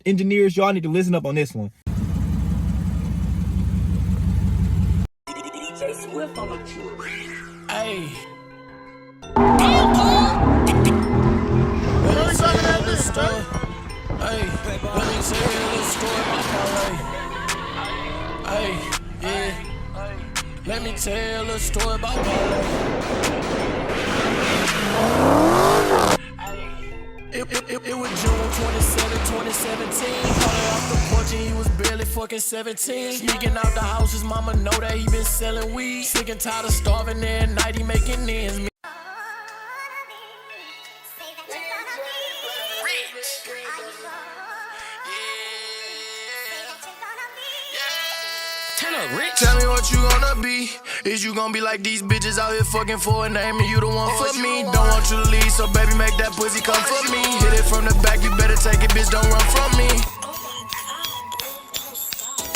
engineers, y'all need to listen up on this one. Hey. Let me tell the story. Hey, let me tell the story about parlay. Hey, yeah. Let me tell a story about parlay. It was June 27, 2017. Parlay off the porch and he was barely fucking 17. Sneaking out the house, his mama know that he been selling weed. Sick and tired of starving every night, he making ends meet. Tell me what you gonna be. Is you gonna be like these bitches out here fucking for a name and you the one for me? Don't want you to leave, so baby make that pussy come for me. Hit it from the back, you better take it, bitch, don't run from me.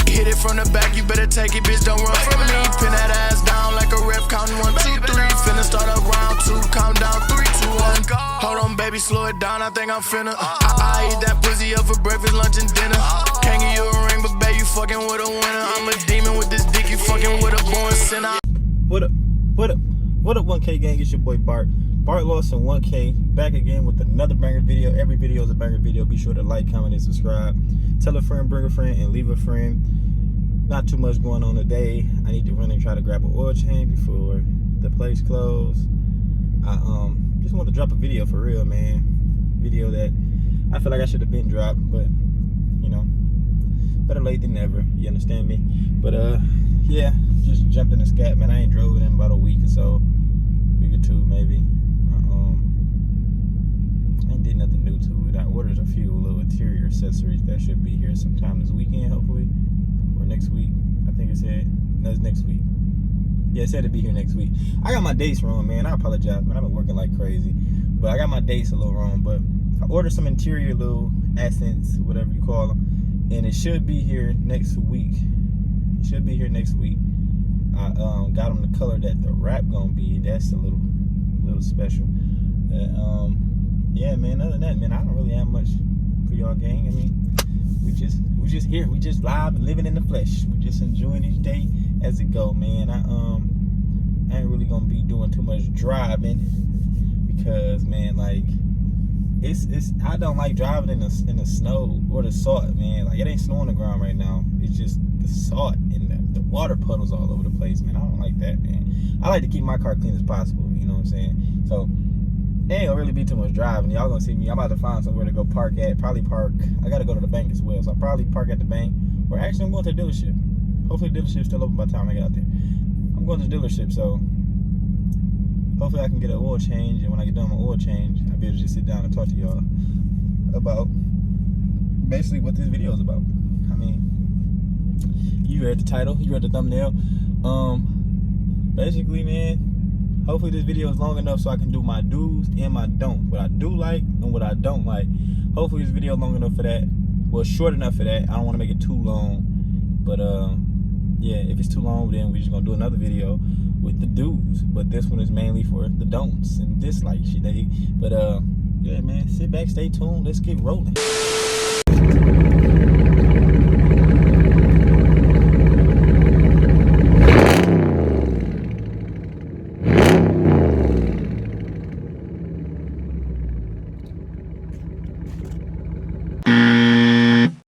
Hit it from the back, you better take it, bitch, don't run from me. Pin that ass down like a ref, counting 1, 2, 3. Finna start up round 2, count down 3, 2, 1. Hold on, baby, slow it down, I think I'm finna. I eat that pussy up for breakfast, lunch, and dinner. Can't give you a ring, but babe, you fucking with a winner. I'm a demon with this dick, you fucking with a born sinner. What up, 1K gang? It's your boy Bart. Bart Lawson, 1K, back again with another banger video. Every video is a banger video. Be sure to like, comment, and subscribe. Tell a friend, bring a friend, and leave a friend. Not too much going on today. I need to run and try to grab an oil change before the place closed. I just want to drop a video for real, man. Video that I feel like I should have been dropped, but you know, better late than never. You understand me? But yeah, just jumped in the Scat, man. I ain't drove it in about a week or so, week or two maybe. I ain't did nothing new to it. I ordered a few little interior accessories that should be here sometime this weekend, hopefully, or next week. I think it said that's next week. Yeah, it said it'd be here next week. I got my dates wrong, man. I apologize, man. I've been working like crazy, but I got my dates a little wrong. But I ordered some interior little accents, whatever you call them, and it should be here next week. It should be here next week. I got them the color that the wrap gonna be. That's a little special. Yeah, man. Other than that, man, I don't really have much for y'all, gang. I mean, we just here. We just live and living in the flesh. We just enjoying each day as it go, man. I ain't really gonna be doing too much driving because, man, like it's I don't like driving in the snow or the salt, man. Like, it ain't snow on the ground right now. It's just the salt and the water puddles all over the place, man. I don't like that, man. I like to keep my car clean as possible, you know what I'm saying? So it ain't gonna really be too much driving. Y'all gonna see me. I'm about to find somewhere to go park at. Probably park. I gotta go to the bank as well, so I'll probably park at the bank. Or actually, I'm going to the dealership. Hopefully, the dealership's still open by the time I get out there. I'm going to the dealership, so hopefully I can get an oil change. And when I get done my oil change, I'll be able to just sit down and talk to y'all about basically what this video is about. I mean, you read the title, you read the thumbnail. Basically, man, hopefully this video is long enough so I can do my do's and my don'ts. What I do like and what I don't like. Hopefully this video is long enough for that. Well, short enough for that. I don't want to make it too long. But yeah, if it's too long, then we're just gonna do another video with the do's. But this one is mainly for the don'ts and dislikes, you know. But yeah, man, sit back, stay tuned. Let's get rolling.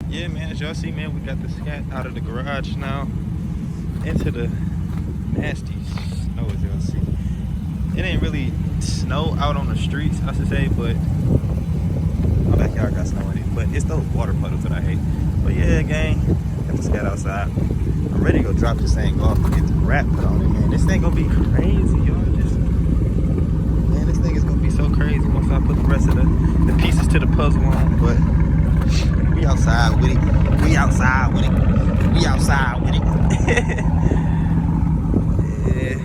Yeah, man, as y'all see, man, we got the Scat out of the garage now into the nasty snow, as y'all see. It ain't really snow out on the streets, I should say, but my backyard got snow in it. But it's those water puddles that I hate. But yeah, gang, got the Scat outside. I'm ready to go drop this thing off and get the wrap put on it, man. This thing gonna be crazy, y'all. Man, this thing is gonna be so crazy once I put the rest of the pieces to the puzzle on. But we outside with it. We outside with it. We outside with it. Yeah.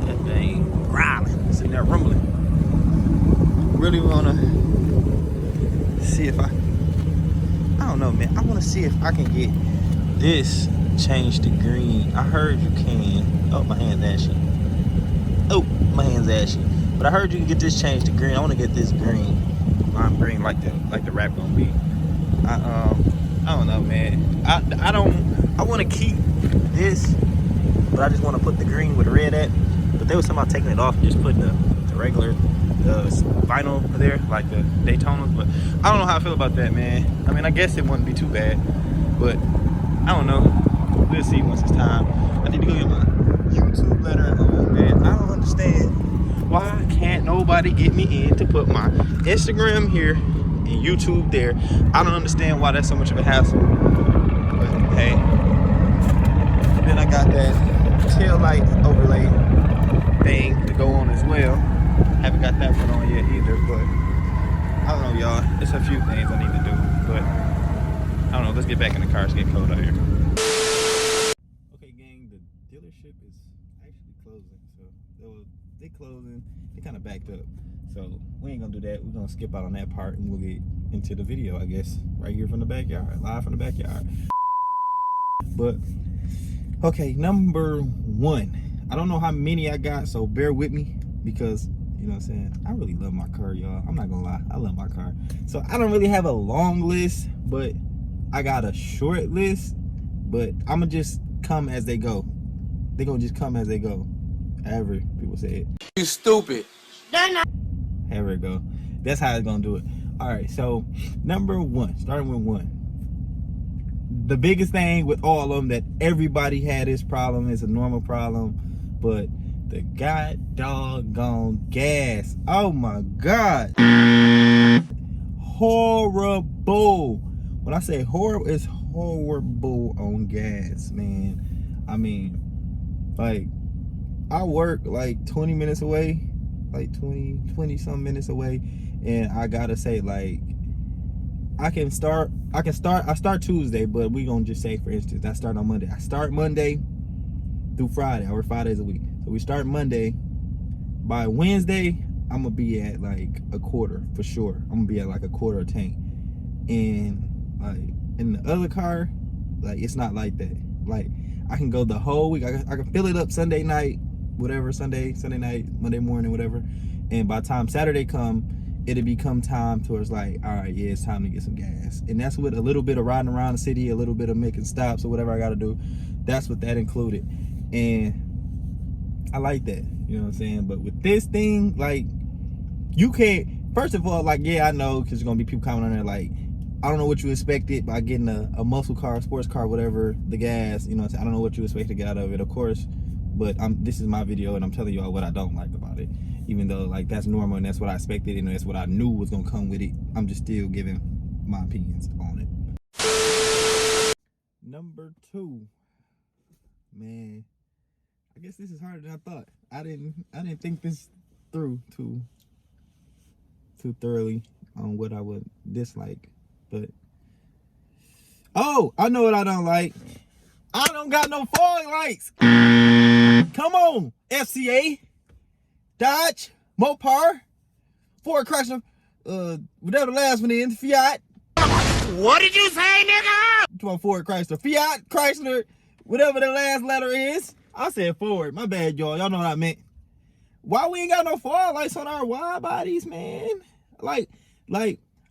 That thing growling. Sitting there rumbling. Really wanna see if I don't know, man. I wanna see if I can get this changed to green. I heard you can. Oh, my hand's ashy. Oh, my hand's ashy. But I heard you can get this changed to green. I wanna get this green. lime green like the wrap gonna be. I don't know, man. I want to keep this, but I just want to put the green with the red at. But they was talking about taking it off and just putting the regular vinyl there, like the Daytonas. But I don't know how I feel about that, man. I mean, I guess it wouldn't be too bad, but I don't know. We'll see once it's time. I need to go get my YouTube letter at home, man. I don't understand why can't nobody get me in to put my Instagram here and YouTube there. I don't understand why that's so much of a hassle. But hey, then I got that tail light overlay thing to go on as well. Haven't got that one on yet either, but I don't know, y'all. There's a few things I need to do, but I don't know. Let's get back in the car. It's getting cold out here. Okay, gang, the dealership is actually closing. So they closing. They kind of backed up. So we ain't gonna do that. We're gonna skip out on that part and we'll get into the video, I guess, right here from the backyard, live from the backyard. But okay, number one. I don't know how many I got, so bear with me because, you know what I'm saying, I really love my car, y'all. I'm not gonna lie, I love my car. So I don't really have a long list, but I got a short list, but I'm gonna just come as they go. They're gonna just come as they go. However people say it. You stupid. However it go. That's how it's gonna do it. All right, so number one, starting with one. The biggest thing with all of them that everybody had this problem, is a normal problem, but the god doggone gas. Oh my God. Horrible. When I say horrible, it's horrible on gas, man. I mean, like, I work like 20 minutes away, like 20 some minutes away, and I gotta say, like, I start Tuesday, but we gonna just say, for instance, I start on Monday. I start Monday through Friday. I work 5 days a week. So we start Monday. By Wednesday, I'm gonna be at like a quarter for sure. I'm gonna be at like a quarter of tank. And like in the other car, like it's not like that. Like I can go the whole week. I can fill it up Sunday night, whatever, Sunday night, Monday morning, whatever. And by the time Saturday come, it'll become time towards like, all right, yeah, it's time to get some gas. And that's with a little bit of riding around the city, a little bit of making stops or whatever I gotta do. That's what that included. And I like that, you know what I'm saying? But with this thing, like, you can't, first of all, like, yeah, I know, because there's gonna be people commenting on there like, I don't know what you expected by getting a muscle car, sports car, whatever, the gas, you know what I'm saying? I don't know what you expect to get out of it, of course, but this is my video and I'm telling you all what I don't like about it. Even though, like, that's normal and that's what I expected and that's what I knew was gonna come with it, I'm just still giving my opinions on it. Number two, man, I guess this is harder than I thought. I didn't think this through too thoroughly on what I would dislike, but oh, I know what I don't like. I don't got no fog lights. Come on, FCA, Dodge, Mopar, Ford Chrysler, whatever the last one is, Fiat. What did you say, nigga? Come on, Ford Chrysler, Fiat, Chrysler, whatever the last letter is. I said Ford. My bad, y'all. Y'all know what I meant. Why we ain't got no fog lights on our wide bodies, man? Like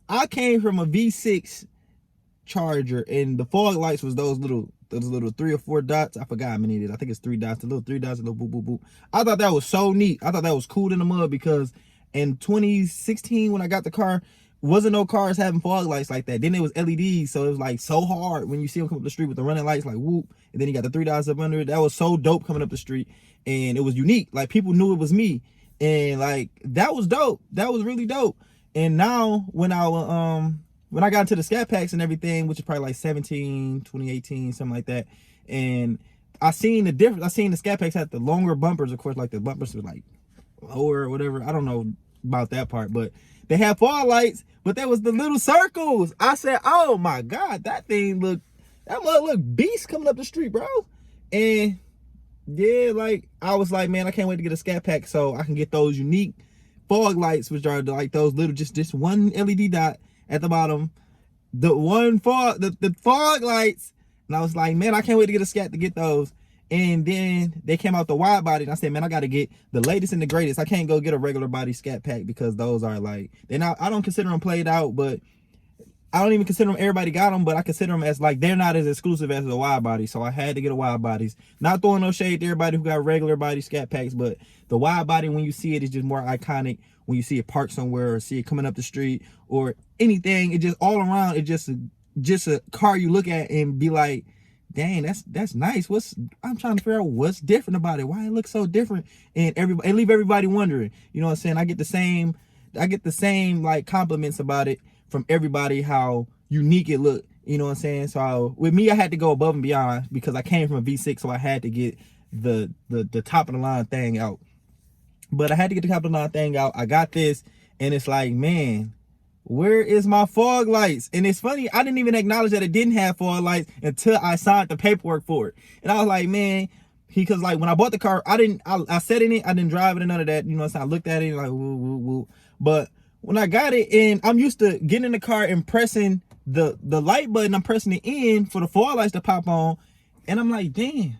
I came from a V6 Charger, and the fog lights was those little 3 or 4 dots. I forgot how many it is. I think it's 3 dots. The little 3 dots, a little boop, boop, boop. I thought that was so neat. I thought that was cool in the mud because in 2016 when I got the car, wasn't no cars having fog lights like that. Then it was LEDs, so it was like so hard when you see them come up the street with the running lights, like whoop, and then you got the 3 dots up under it. That was so dope coming up the street, and it was unique. Like people knew it was me, and like that was dope. That was really dope. And now when I got into the Scat packs and everything, which is probably like 2018, something like that, and I seen the difference. I seen the Scat packs had the longer bumpers, of course, like the bumpers were like lower or whatever. I don't know about that part, but they had fog lights, but there was the little circles. I said, oh my God, that mud look beast coming up the street, bro. And yeah, like I was like, man, I can't wait to get a Scat pack so I can get those unique fog lights, which are like those little, just one LED dot at the bottom, the fog lights. And I was like, man, I can't wait to get a Scat to get those. And then they came out the wide body, and I said, man, I got to get the latest and the greatest. I can't go get a regular body Scat Pack because those are like, they're not, I don't consider them played out, but I don't even consider them, everybody got them, but I consider them as like, they're not as exclusive as the wide body. So I had to get a wide bodies. Not throwing no shade to everybody who got regular body Scat Packs, but the wide body, when you see it, is just more iconic. When you see it parked somewhere or see it coming up the street or anything, it just all around, it just a car you look at and be like, dang, that's nice. I'm trying to figure out what's different about it. Why it looks so different, and leave everybody wondering. You know what I'm saying? I get the same like compliments about it from everybody, how unique it looked. You know what I'm saying? So with me, I had to go above and beyond because I came from a V6, so I had to get the top of the line thing out. But I had to get the top of the line thing out. I got this, and it's like, man, where is my fog lights? And it's funny, I didn't even acknowledge that it didn't have fog lights until I signed the paperwork for it. And I was like, man, because like when I bought the car, I sat in it, I didn't drive it and none of that. You know what I'm saying? I looked at it like, woo, woo, woo. But when I got it, and I'm used to getting in the car and pressing the light button, I'm pressing it in for the fog lights to pop on. And I'm like, damn,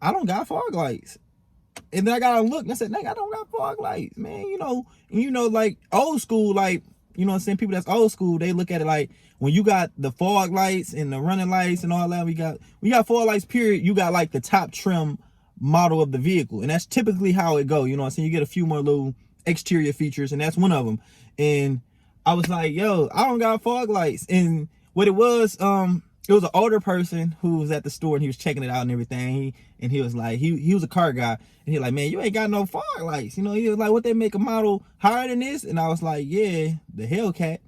I don't got fog lights. And then I got to look, and I said, nigga, I don't got fog lights, man. You know, like old school, like, you know what I'm saying? People that's old school, they look at it like when you got the fog lights and the running lights and all that, we got fog lights, period. You got like the top trim model of the vehicle. And that's typically how it go. You know what I'm saying? You get a few more little exterior features, and that's one of them. And I was like, yo, I don't got fog lights. And what it was an older person who was at the store, and he was checking it out and everything. He was like, he was a car guy, and he was like, man, you ain't got no fog lights. You know, he was like, what, they make a model higher than this? And I was like, yeah, the Hellcat.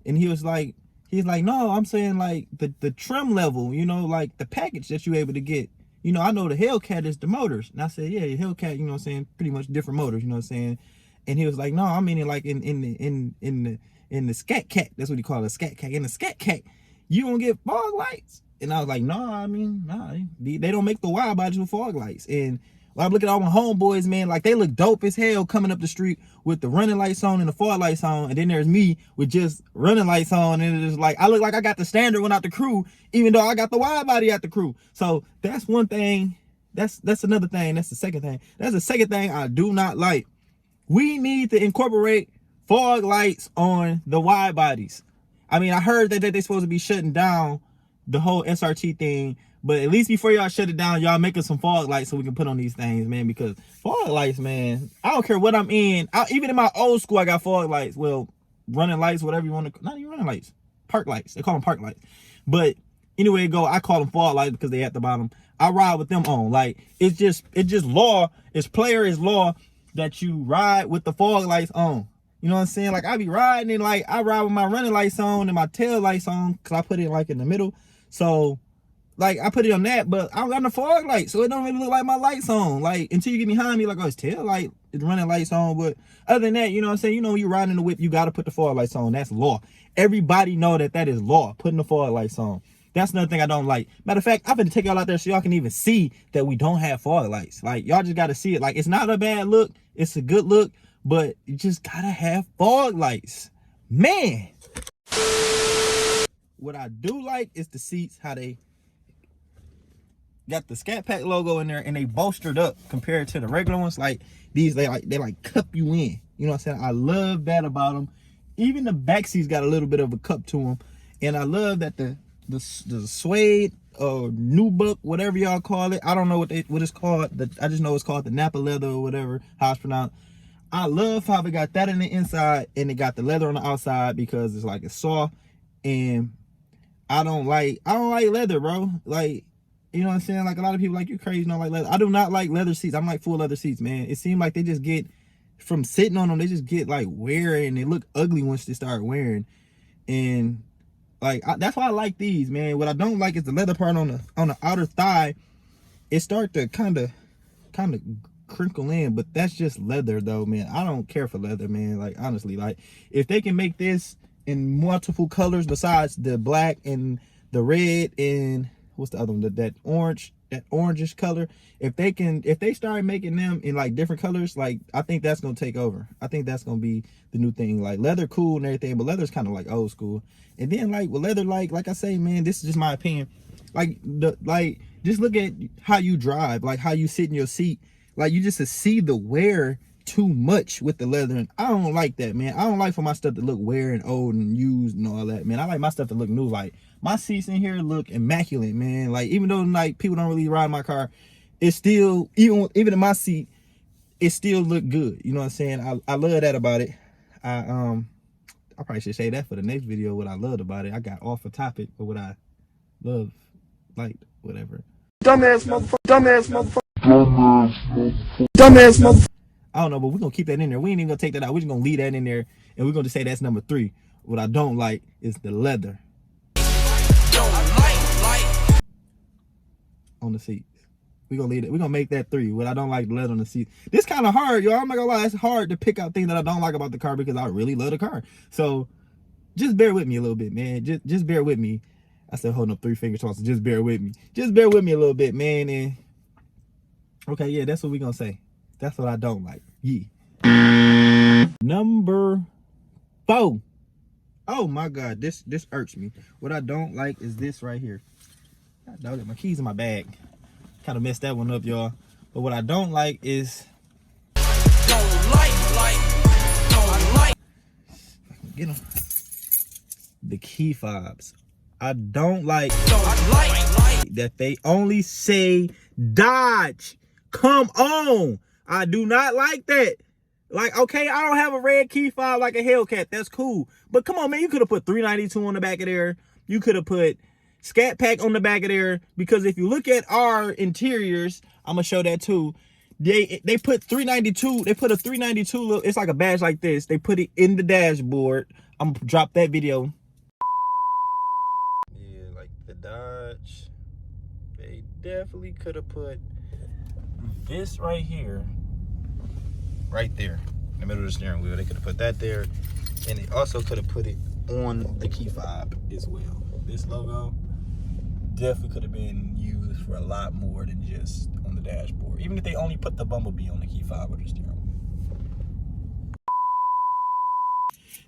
And he's like, no, I'm saying like the trim level, you know, like the package that you able to get. You know, I know the Hellcat is the motors. And I said, yeah, Hellcat, you know what I'm saying, pretty much different motors, you know what I'm saying? And he was like, no, I mean it like in the Scat Cat. That's what he called it, a Scat Cat. In the Scat Cat, you don't get fog lights. And I was like, no, I mean, nah, they don't make the wide bodies with fog lights. And when I look at all my homeboys, man, like they look dope as hell coming up the street with the running lights on and the fog lights on. And then there's me with just running lights on. And it's like, I look like I got the standard one out the crew, even though I got the wide body out the crew. So that's one thing. That's another thing. That's the second thing. That's the second thing I do not like. We need to incorporate fog lights on the wide bodies. I mean, I heard that they're supposed to be shutting down the whole SRT thing, but at least before y'all shut it down, y'all making some fog lights so we can put on these things, man, because fog lights, man, I don't care what I'm in. Even in my old school, I got fog lights. Well, running lights, whatever you want to, not even running lights, park lights. They call them park lights. But anyway, I call them fog lights because they at the bottom. I ride with them on. Like, it's just law. It's law that you ride with the fog lights on. You know what I'm saying? Like, I be riding and like I ride with my running lights on and my tail lights on because I put it like in the middle. So like I put it on that, but I don't got no fog light, so it don't really look like my lights on. Like until you get behind me, like, oh, it's tail light, it's running lights on. But other than that, you know what I'm saying? You know, when you riding the whip, you got to put the fog lights on. That's law. Everybody know that is law, putting the fog lights on. That's another thing I don't like. Matter of fact, I'm gonna take y'all out there so y'all can even see that we don't have fog lights. Like, y'all just got to see it. Like, it's not a bad look. It's a good look, but you just got to have fog lights. Man. What I do like is the seats, how they got the Scat Pack logo in there and they bolstered up compared to the regular ones. Like these, they like cup you in. You know what I'm saying? I love that about them. Even the back seats got a little bit of a cup to them. And I love that the suede or nubuck, whatever y'all call it. I don't know what it's called. I just know it's called the Napa leather or whatever, how it's pronounced. I love how they got that in the inside and it got the leather on the outside because it's like it's soft. And I don't like leather, bro. Like, you know what I'm saying? Like a lot of people like, you crazy, don't like leather. I do not like leather seats. I'm like full leather seats, man. It seems like they just get, from sitting on them, they just get like wearing and they look ugly once they start wearing. And like, that's why I like these, man. What I don't like is the leather part on the outer thigh. It start to kind of crinkle in, but that's just leather though, man. I don't care for leather, man. Like, honestly, like if they can make this in multiple colors besides the black and the red and what's the other one, that orangish color, if they start making them in like different colors, like I think that's gonna take over. I think that's gonna be the new thing. Like leather cool and everything, but leather's kind of like old school. And then like with leather, like I say, man, this is just my opinion, like just look at how you drive, like how you sit in your seat. Like you just to see the wear too much with the leather. And I don't like that, man. I don't like for my stuff to look wear and old and used and all that, man. I like my stuff to look new. Like my seats in here look immaculate, man. Like even though like people don't really ride my car, it's still, even in my seat, it still look good. You know what I'm saying? I love that about it. I probably should say that for the next video, what I loved about it. I got off a topic, but what I love, like, whatever. Dumbass motherfucker. Dumbass motherfucker. Dumbass motherfucker. Dumbass motherfucker. I don't know, but we're gonna keep that in there. We ain't even gonna take that out. We're just gonna leave that in there, and we're gonna just say that's number 3. What I don't like is the leather on the seats. We're gonna leave it. We're gonna make that 3. What I don't like, the leather on the seat. This kind of hard, y'all. I'm not gonna lie. It's hard to pick out things that I don't like about the car because I really love the car. So just bear with me a little bit, man. Just bear with me. I said holding up 3 fingers twice. So just bear with me. Just bear with me a little bit, man. And okay, yeah, that's what we're gonna say. That's what I don't like. Yeah. Number 4. Oh my God, this irks me. What I don't like is this right here. I got my keys in my bag. Kind of messed that one up, y'all. But what I don't like is get them. The key fobs. I don't like that they only say Dodge. Come on. I do not like that. Like, okay, I don't have a red key fob like a Hellcat. That's cool. But come on, man, you could have put 392 on the back of there. You could have put Scat Pack on the back of there. Because if you look at our interiors, I'm going to show that too. They put 392. They put a 392. It's like a badge like this. They put it in the dashboard. I'm going to drop that video. Yeah, like the Dodge. They definitely could have put this right here. Right there in the middle of the steering wheel. They could have put that there, and they also could have put it on the key fob as well. This logo definitely could have been used for a lot more than just on the dashboard, even if they only put the bumblebee on the key fob or the steering wheel.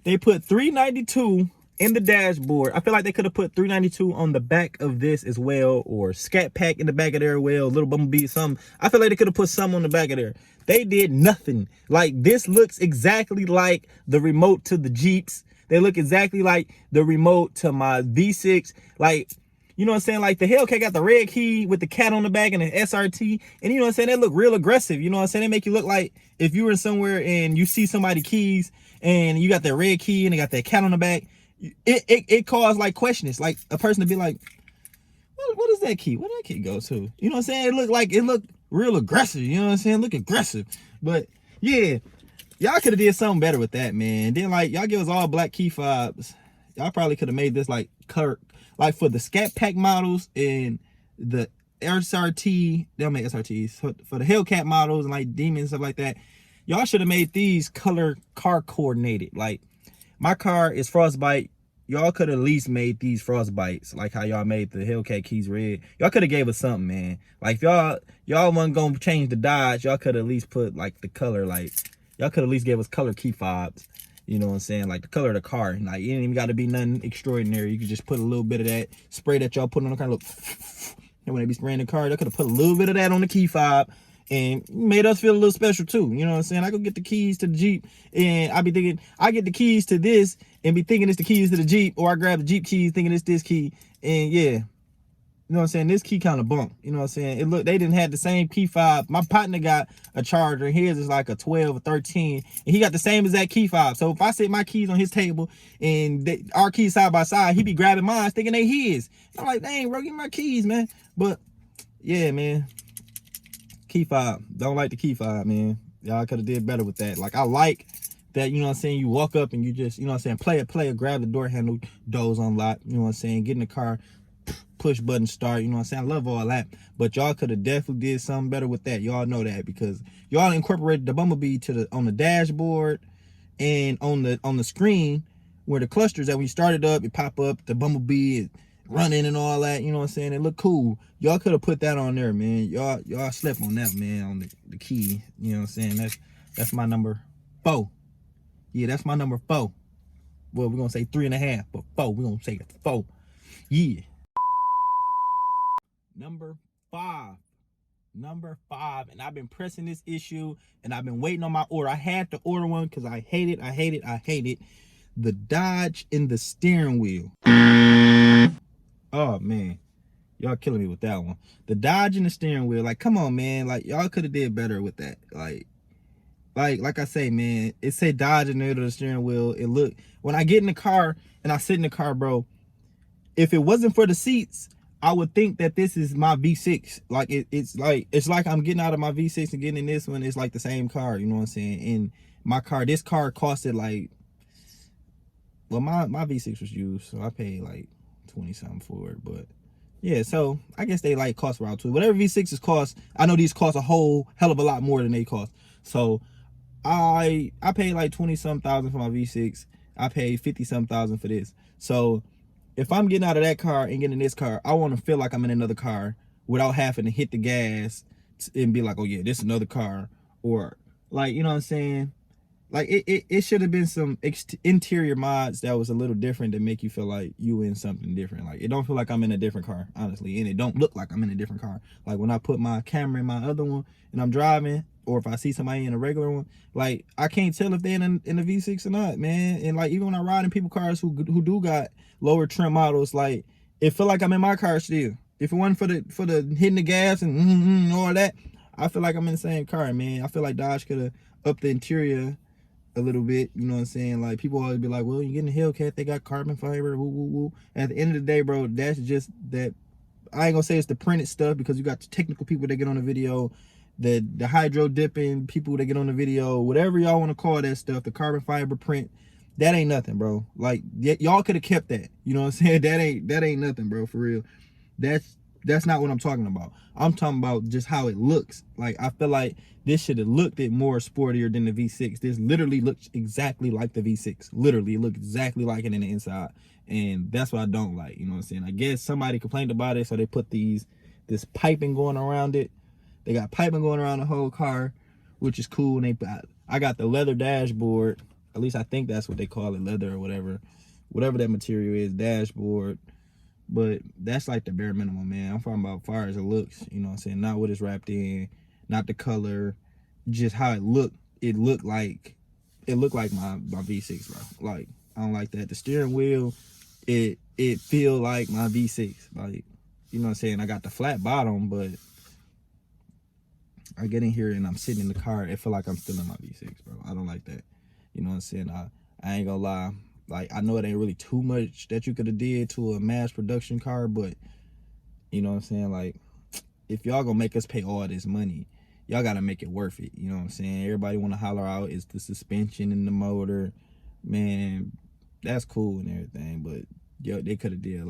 They put 392 in the dashboard. I feel like they could have put 392 on the back of this as well, or Scat Pack in the back of there as well, little bumblebee, something. I feel like they could have put some on the back of there. They did nothing. Like, this looks exactly like the remote to the Jeeps. They look exactly like the remote to my V6. Like, you know what I'm saying? Like, the Hellcat got the red key with the cat on the back and the SRT. And you know what I'm saying? They look real aggressive. You know what I'm saying? They make you look like if you were somewhere and you see somebody keys and you got that red key and they got that cat on the back, it caused like questions. Like a person to be like, what is that key? Where that key go to? You know what I'm saying? It looked real aggressive. You know what I'm saying? Look aggressive. But yeah, y'all could have did something better with that, man. Then like y'all give us all black key fobs. Y'all probably could have made this like color, like for the Scat Pack models and the SRT. They'll make SRTs for the Hellcat models and like Demon and stuff like that. Y'all should have made these color car coordinated. Like my car is frostbite. Y'all could have at least made these frostbites like how y'all made the Hellcat keys red. Y'all could have gave us something, man. Like if y'all wasn't gonna change the Dodge, y'all could at least put like the color, like y'all could at least give us color key fobs. You know what I'm saying? Like the color of the car. Like it ain't even gotta be nothing extraordinary. You could just put a little bit of that spray that y'all put on the car. Look, and when they be spraying the car, y'all could have put a little bit of that on the key fob and made us feel a little special too. You know what I'm saying? I go get the keys to the Jeep and I be thinking, I get the keys to this and be thinking it's the keys to the Jeep, or I grab the Jeep keys thinking it's this key. And yeah, you know what I'm saying? This key kind of bumped. You know what I'm saying? They didn't have the same key fob. My partner got a Charger. His is like a 12 or 13. And he got the same exact key fob. So if I set my keys on his table and our keys side by side, he be grabbing mine thinking they his. I'm like, dang, bro, give me my keys, man. But yeah, man. Key fob. Don't like the key fob, man. Y'all could have did better with that. Like, I like that, you know what I'm saying? You walk up and you just, you know what I'm saying? Play it, grab the door handle, doors unlocked, you know what I'm saying? Get in the car, push button start, you know what I'm saying? I love all that. But y'all could have definitely did something better with that. Y'all know that because y'all incorporated the bumblebee on the dashboard and on the screen where the clusters that when you start it up, it pop up, the bumblebee is running and all that, you know what I'm saying? It look cool. Y'all could have put that on there, man. Y'all slept on that, man, on the key. You know what I'm saying? That's my number 4. Yeah, that's my number 4. Well, we're gonna say 3.5, but 4. We're gonna say 4. Yeah. Number 5. Number 5. And I've been pressing this issue and I've been waiting on my order. I had to order one because I hate it. The Dodge in the steering wheel. Oh man, y'all killing me with that one. The Dodge in the steering wheel. Like, come on, man. Like, y'all could have did better with that. Like I say, man, it say Dodge in the middle of the steering wheel. It look, when I get in the car and I sit in the car, bro, if it wasn't for the seats, I would think that this is my V6. Like, it's like I'm getting out of my V6 and getting in this one. It's like the same car, you know what I'm saying? And my car, this car costed like, well, my V6 was used, so I paid like 20 something for it. But yeah, so I guess they like cost around 2. Whatever V6s cost, I know these cost a whole hell of a lot more than they cost. So I paid like 20 some thousand for my V6. I paid 50 some thousand for this. So if I'm getting out of that car and getting in this car, I want to feel like I'm in another car without having to hit the gas and be like, oh yeah, this is another car. Or like, you know what I'm saying? Like, it should have been some interior mods that was a little different to make you feel like you in something different. Like, it don't feel like I'm in a different car, honestly. And it don't look like I'm in a different car. Like, when I put my camera in my other one and I'm driving, or if I see somebody in a regular one, like, I can't tell if they're in a V6 or not, man. And like, even when I ride in people cars who do got lower trim models, like, it feel like I'm in my car still. If it wasn't for the hitting the gas and all that, I feel like I'm in the same car, man. I feel like Dodge could have upped the interior a little bit, you know what I'm saying? Like, people always be like, well, you get in the Hellcat, they got carbon fiber, woo woo woo. At the end of the day, bro, that's just that. I ain't gonna say it's the printed stuff, because you got the technical people that get on the video, the hydro dipping people that get on the video, whatever y'all want to call that stuff, the carbon fiber print, that ain't nothing, bro. Like, y'all could have kept that, you know what I'm saying? That ain't nothing, bro, for real. That's not what I'm talking about. I'm talking about just how it looks. Like, I feel like this should have looked it more sportier than the V6. This literally looks exactly like the V6. Literally, it looks exactly like it in the inside. And that's what I don't like, you know what I'm saying? I guess somebody complained about it, so they put this piping going around it. They got piping going around the whole car, which is cool. And I got the leather dashboard. At least I think that's what they call it, leather or whatever that material is, dashboard. But that's like the bare minimum, man. I'm talking about far as it looks, you know what I'm saying? Not what it's wrapped in, not the color, just how it looked. It looked like my V6, bro. Like, I don't like that. The steering wheel, it feel like my V6. Like, you know what I'm saying? I got the flat bottom, but I get in here and I'm sitting in the car, it feel like I'm still in my V6, bro. I don't like that. You know what I'm saying? I ain't gonna lie. Like, I know it ain't really too much that you could have did to a mass production car, but you know what I'm saying? Like, if y'all gonna make us pay all this money, y'all gotta make it worth it. You know what I'm saying? Everybody wanna holler out, it's the suspension and the motor. Man, that's cool and everything, but yo, they could have did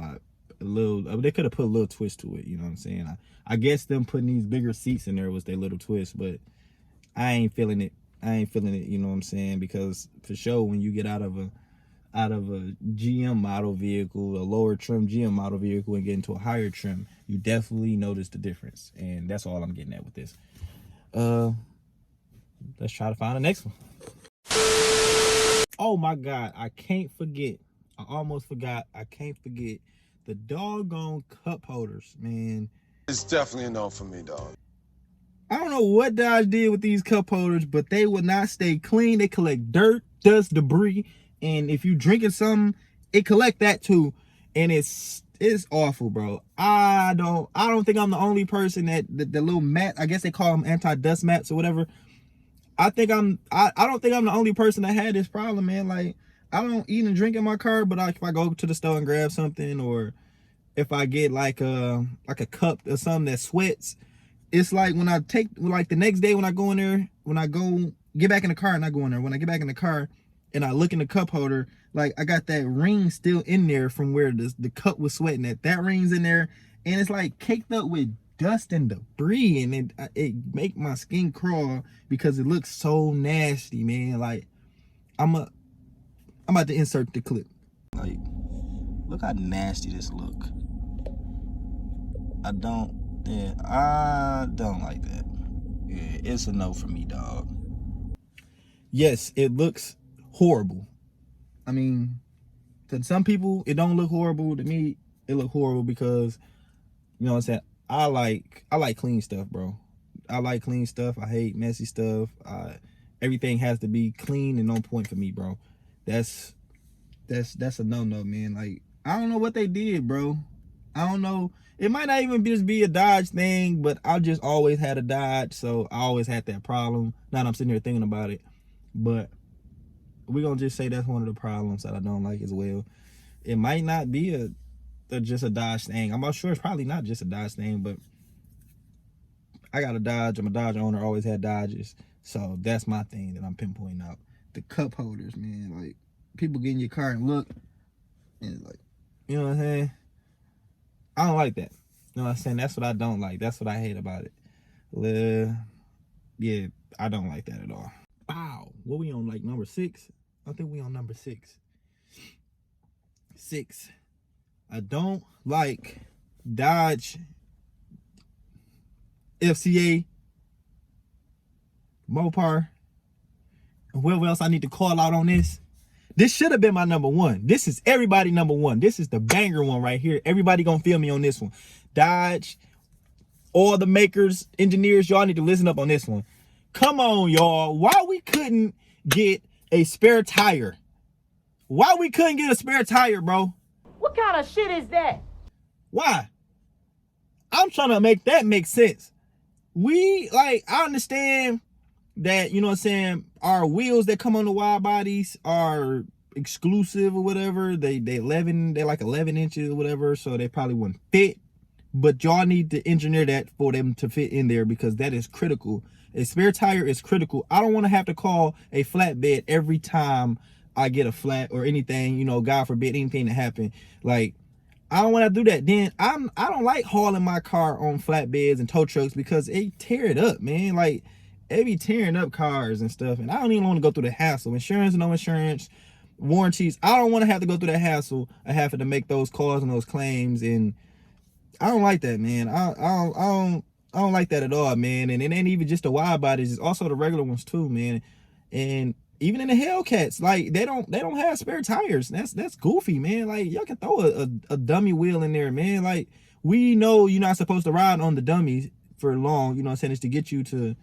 they could have put a little twist to it, you know what I'm saying? I guess them putting these bigger seats in there was their little twist, but I ain't feeling it, you know what I'm saying? Because for sure, when you get out of a GM model vehicle, a lower trim GM model vehicle, and get into a higher trim, you definitely notice the difference. And that's all I'm getting at with this. Let's try to find the next one. Oh my God, I can't forget. I almost forgot. I can't forget the doggone cup holders, man. It's definitely a no for me, dog. I don't know what Dodge did with these cup holders, but they would not stay clean. They collect dirt, dust, debris. And if you drinking something, it collect that too. And it's awful, bro. I don't think I'm the only person that the little mat, I guess they call them anti-dust mats or whatever. I don't think I'm the only person that had this problem, man. Like, I don't eat and drink in my car, but if I go to the store and grab something, or if I get like a cup or something that sweats, it's like when I take, like the next day when I go in there, when I go get back in the car and I go in there, when I get back in the car and I look in the cup holder, like I got that ring still in there from where the cup was sweating at. That ring's in there, and it's like caked up with dust and debris, and it make my skin crawl because it looks so nasty, man. Like, I'm about to insert the clip. Like, look how nasty this look. I don't like that. Yeah, it's a no for me, dog. Yes, it looks horrible. I mean, to some people it don't look horrible. To me, it look horrible because, you know what I'm saying, I like clean stuff, bro. I like clean stuff. I hate messy stuff. Everything has to be clean and on point for me, bro. That's a no-no, man. Like, I don't know what they did, bro. I don't know. It might not even just be a Dodge thing, but I just always had a Dodge, so I always had that problem. Now that I'm sitting here thinking about it, but we're gonna just say that's one of the problems that I don't like as well. It might not be just a Dodge thing. I'm not sure. It's probably not just a Dodge thing, but I got a Dodge. I'm a Dodge owner. Always had Dodges, so that's my thing that I'm pinpointing out. The cup holders, man. Like, people get in your car and look, and like, you know what I'm saying? I don't like that. You know what I'm saying? That's what I don't like. That's what I hate about it. Yeah, I don't like that at all. Wow. What we on, like number 6? I think we on number 6. 6. I don't like Dodge FCA, Mopar, and whoever else I need to call out on this. This should have been my number 1. This is everybody number 1. This is the banger one right here. Everybody gonna feel me on this one. Dodge, all the makers, engineers, y'all need to listen up on this one. Come on, y'all. Why we couldn't get a spare tire? Why we couldn't get a spare tire, bro? What kind of shit is that? Why? I'm trying to make that make sense. I understand that, you know what I'm saying, our wheels that come on the wide bodies are exclusive or whatever. They're like 11 inches or whatever, so they probably wouldn't fit. But y'all need to engineer that for them to fit in there, because that is critical. A spare tire is critical. I don't want to have to call a flatbed every time I get a flat or anything, you know, God forbid anything to happen. Like, I don't want to do that. Then I don't like hauling my car on flatbeds and tow trucks, because they tear it up, man. Like, they be tearing up cars and stuff, and I don't even want to go through the hassle. Insurance, no insurance, warranties. I don't want to have to go through that hassle of having to make those calls and those claims, and I don't like that, man. I don't like that at all, man. And it ain't even just the wide bodies; it's also the regular ones too, man. And even in the Hellcats, like, they don't have spare tires. That's goofy, man. Like, y'all can throw a dummy wheel in there, man. Like, we know you're not supposed to ride on the dummies for long. You know what I'm saying? It's to get you to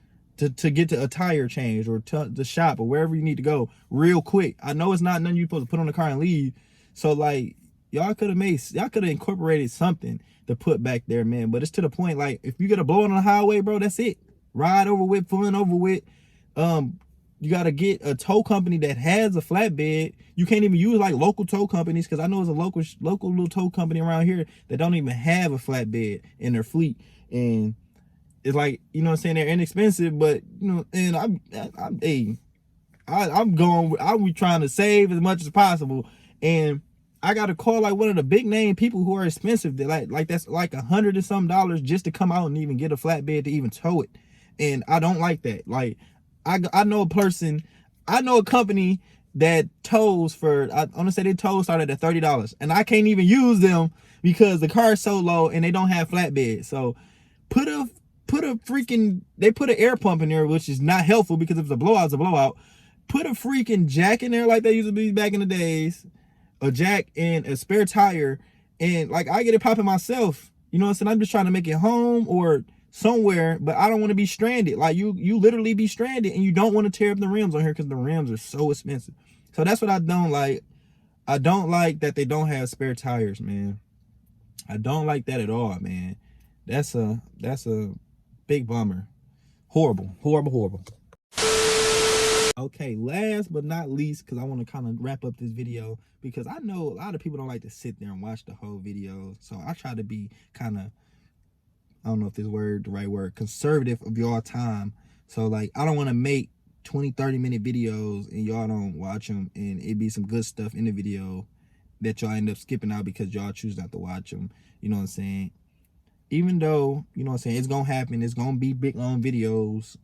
get to a tire change or to the shop or wherever you need to go real quick. I know it's not nothing you're supposed to put on the car and leave. So, like, y'all could have incorporated something to put back there, man. But it's to the point, like, if you get a blow on the highway, bro, that's it. Ride over with, fun over with. You got to get a tow company that has a flatbed. You can't even use like local tow companies, because I know there's a local little tow company around here that don't even have a flatbed in their fleet. And it's like, you know what I'm saying, they're inexpensive, but, you know, and I'm trying to save as much as possible. And I got to call like one of the big name people who are expensive, that like that's like $100 and some just to come out and even get a flatbed to even tow it. And I don't like that. Like, I know a company that tows for, I want to say their tows started at $30, and I can't even use them because the car is so low and they don't have flatbed. So they put an air pump in there, which is not helpful, because if it's a blowout, it's a blowout. Put a freaking jack in there like they used to be back in the days, a jack and a spare tire, and like, I get it popping myself. You know what I'm saying? I'm just trying to make it home or somewhere, but I don't want to be stranded. Like, you literally be stranded, and you don't want to tear up the rims on here, because the rims are so expensive. So that's what I don't like. I don't like that they don't have spare tires, man. I don't like that at all, man. That's a big bummer. Horrible. Okay, last but not least, because I want to kind of wrap up this video, because I know a lot of people don't like to sit there and watch the whole video. So I try to be kind of, I don't know if this word the right word, conservative of y'all time. So, like, I don't want to make 20-30 minute videos and y'all don't watch them, and it be some good stuff in the video that y'all end up skipping out because y'all choose not to watch them. You know what I'm saying? Even though, you know what I'm saying, it's gonna happen, it's gonna be big long videos.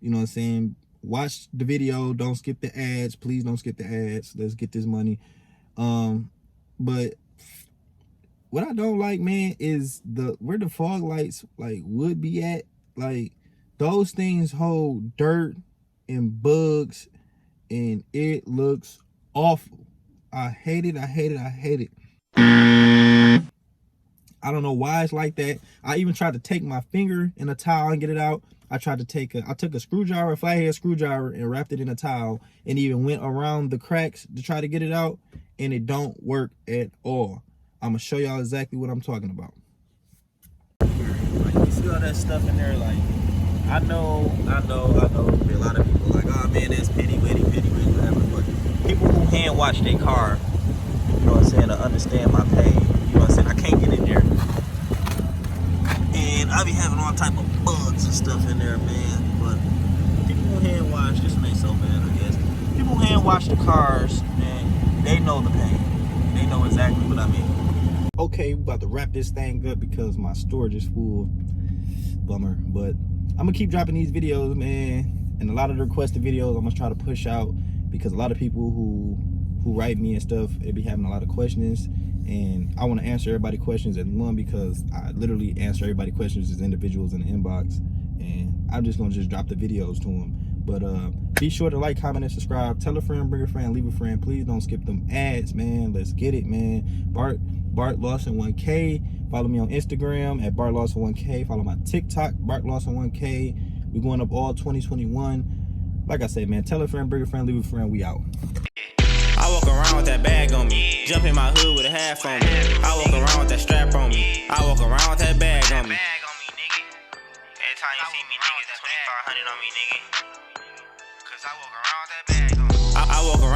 You know what I'm saying? Watch the video, don't skip the ads. Please don't skip the ads. Let's get this money. But what I don't like, man, is where the fog lights like would be at. Like, those things hold dirt and bugs, and it looks awful. I hate it. I don't know why it's like that. I even tried to take my finger in a towel and get it out. I took a screwdriver, a flathead screwdriver, and wrapped it in a towel and even went around the cracks to try to get it out, and it don't work at all. I'm gonna show y'all exactly what I'm talking about. Like, you see all that stuff in there? Like, I know, there'll be a lot of people like, oh man, that's petty, whatever. But people who hand wash their car, you know what I'm saying, to understand my pain. You know what I'm saying? I can't get in there. And I be having all type of bugs and stuff in there, man. But people who hand wash, this one ain't so bad, I guess. People who hand wash the cars, man, they know the pain. They know exactly what I mean. Okay, we about to wrap this thing up because my storage is full. Bummer. But I'm gonna keep dropping these videos, man. And a lot of the requested videos I'm gonna try to push out because a lot of people who write me and stuff, they be having a lot of questions. And I want to answer everybody's questions at one because I literally answer everybody's questions as individuals in the inbox, and I'm just gonna drop the videos to them. But be sure to like, comment, and subscribe. Tell a friend, bring a friend, leave a friend. Please don't skip them ads, man. Let's get it, man. Bart Lawson 1K. Follow me on Instagram at Bart Lawson 1K. Follow my TikTok, Bart Lawson 1K. We're going up all 2021. Like I said, man, tell a friend, bring a friend, leave a friend. We out. I walk around with that bag on me. Jump in my hood with a half on me. I walk around with that strap on me. I walk around with that bag on me. Every time you see me, niggas, 2500 on me, nigga. Cause I walk around with that bag on me. I walk around.